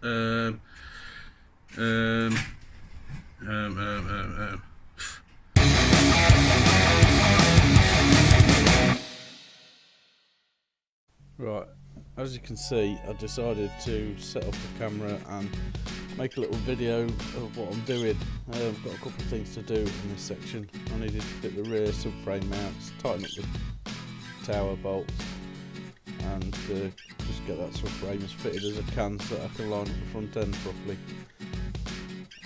um, Right, as you can see, I decided to set up the camera and make a little video of what I'm doing. I've got a couple of things to do in this section. I needed to fit the rear subframe mounts, tighten up the tower bolts, and just get that subframe as fitted as I can so that I can line up the front end properly.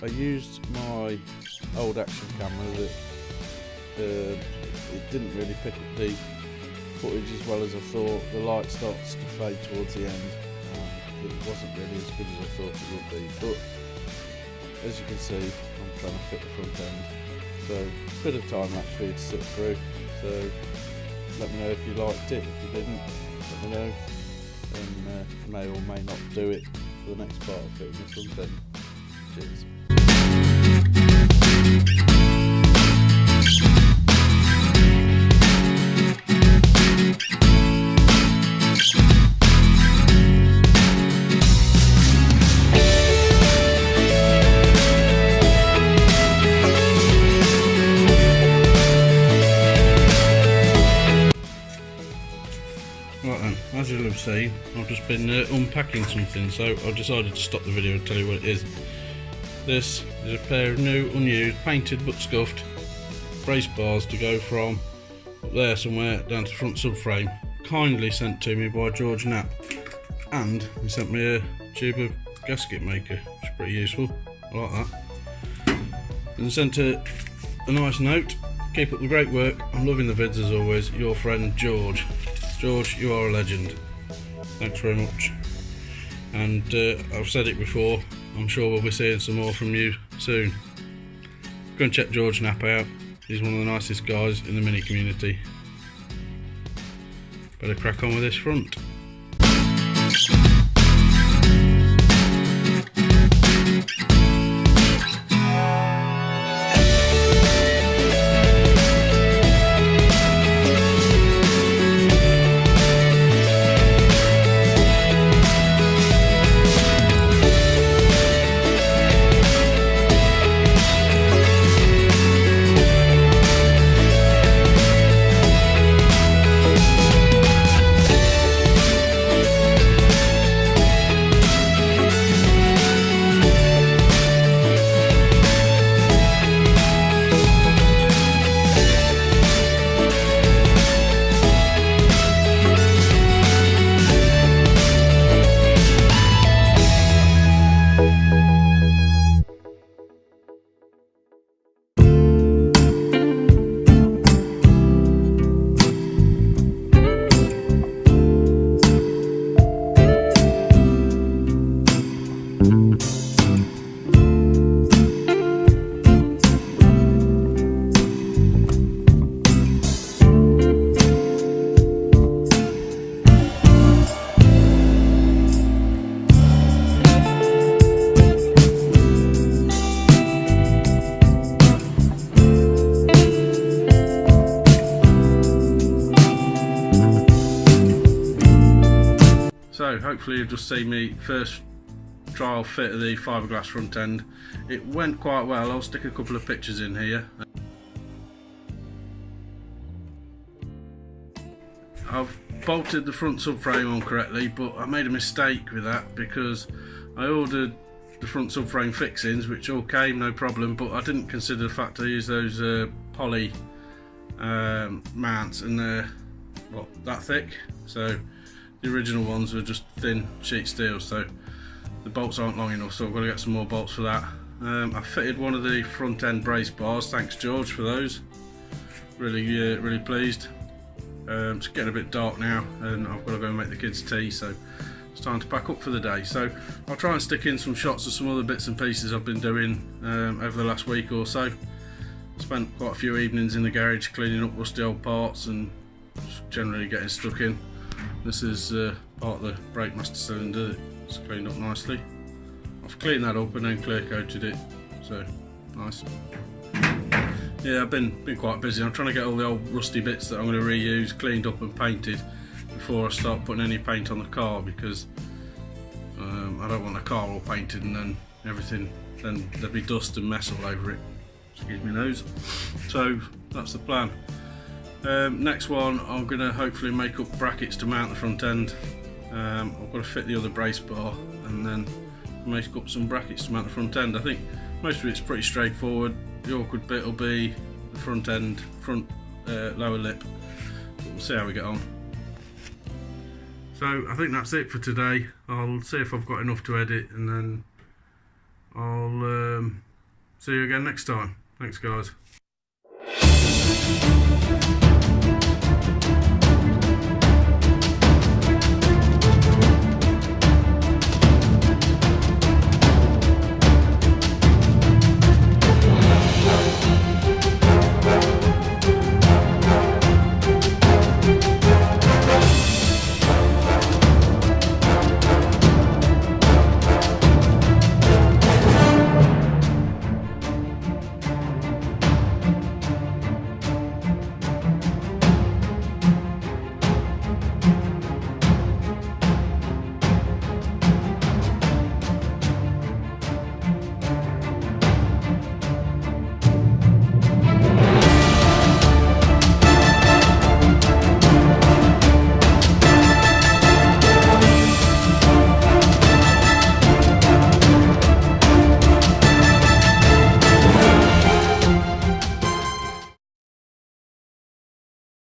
I used my old action camera that it didn't really pick up the footage as well as I thought. The light starts to fade towards the end and it wasn't really as good as I thought it would be, but as you can see I'm trying to fit the front end, so a bit of time lapse for you to sit through. So let me know if you liked it. If you didn't, let me know, and may or may not do it for the next part of fitting the front end. Cheers. Right then, as you'll have seen, I've just been unpacking something, so I've decided to stop the video and tell you what it is. This is a pair of new, unused, painted but scuffed brace bars to go from up there somewhere down to the front subframe, kindly sent to me by George Knapp, and he sent me a tube of gasket maker, which is pretty useful. I like that. And sent a nice note: keep up the great work, I'm loving the vids as always, your friend George. George, you are a legend. Thanks very much. And I've said it before, I'm sure we'll be seeing some more from you soon. Go and check George Knapp out. He's one of the nicest guys in the mini community. Better crack on with this front. So hopefully you've just seen me first trial fit of the fiberglass front end. It went quite well. I'll stick a couple of pictures in here. I've bolted the front subframe on correctly, but I made a mistake with that because I ordered the front subframe fixings, which all came no problem, but I didn't consider the fact I use those poly mounts, and they're that thick. So the original ones were just thin sheet steel, so the bolts aren't long enough, so I've got to get some more bolts for that. I fitted one of the front end brace bars, thanks George for those. Really pleased. It's getting a bit dark now and I've got to go and make the kids tea, so it's time to pack up for the day. So I'll try and stick in some shots of some other bits and pieces I've been doing over the last week or so. Spent quite a few evenings in the garage cleaning up rusty old parts and just generally getting stuck in. This is part of the brake master cylinder that's cleaned up nicely. I've cleaned that up and then clear coated it, so nice. Yeah, I've been quite busy. I'm trying to get all the old rusty bits that I'm going to reuse cleaned up and painted before I start putting any paint on the car, because I don't want the car all painted and then everything, then there'd be dust and mess all over it. Excuse me nose. So that's the plan. Next one, I'm going to hopefully make up brackets to mount the front end. I've got to fit the other brace bar and then make up some brackets to mount the front end. I think most of it's pretty straightforward. The awkward bit will be the front end, lower lip, but we'll see how we get on. So I think that's it for today. I'll see if I've got enough to edit, and then I'll see you again next time. Thanks guys.